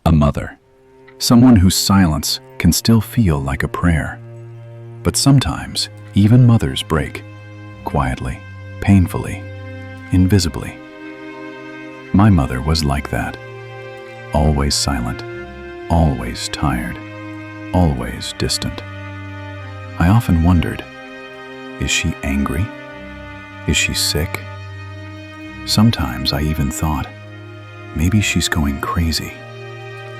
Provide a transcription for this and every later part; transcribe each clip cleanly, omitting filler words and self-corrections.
A mother. Someone whose silence can still feel like a prayer. But sometimes, even mothers break. Quietly, painfully, invisibly. My mother was like that. Always silent, always tired, always distant. I often wondered, is she angry? Is she sick? Sometimes I even thought, maybe she's going crazy.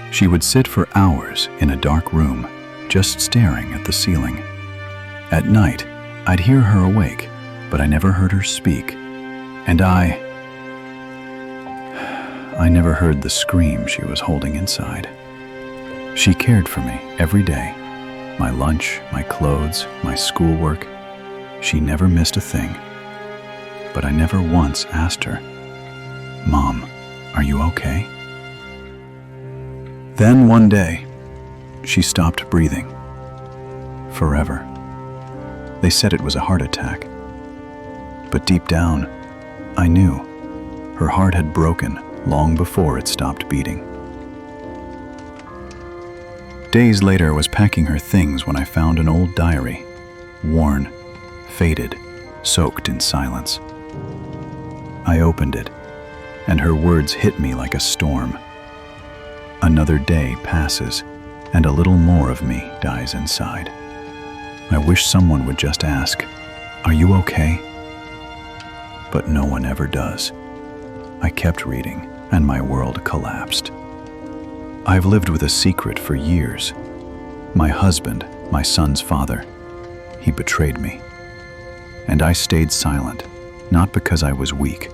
She would sit for hours in a dark room, just staring at the ceiling. At night, I'd hear her awake, but I never heard her speak. And I never heard the scream she was holding inside. She cared for me every day. My lunch, my clothes, my schoolwork. She never missed a thing. But I never once asked her, "Mom, are you okay?" Then one day, she stopped breathing. Forever. They said it was a heart attack. But deep down, I knew her heart had broken long before it stopped beating. Days later, I was packing her things when I found an old diary, worn, faded, soaked in silence. I opened it, and her words hit me like a storm. Another day passes, and a little more of me dies inside. I wish someone would just ask, "Are you okay?" But no one ever does. I kept reading, and my world collapsed. I've lived with a secret for years. My husband, my son's father, he betrayed me. And I stayed silent, not because I was weak,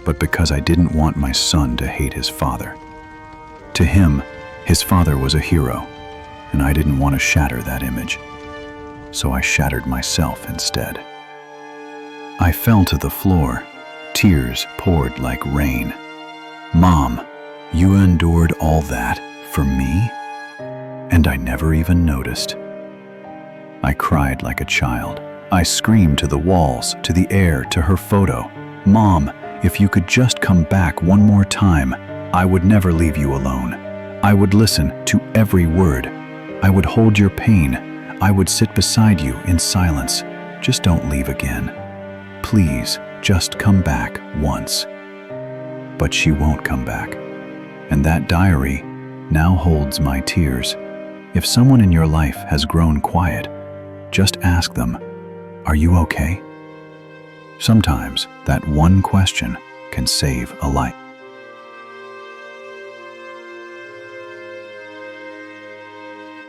but because I didn't want my son to hate his father. To him, his father was a hero, and I didn't want to shatter that image. So I shattered myself instead. I fell to the floor. Tears poured like rain. "Mom, you endured all that for me?" And I never even noticed. I cried like a child. I screamed to the walls, to the air, to her photo. "Mom, if you could just come back one more time, I would never leave you alone. I would listen to every word. I would hold your pain. I would sit beside you in silence. Just don't leave again. Please, just come back once." But she won't come back. And that diary now holds my tears. If someone in your life has grown quiet, just ask them, "Are you okay?" Sometimes that one question can save a life.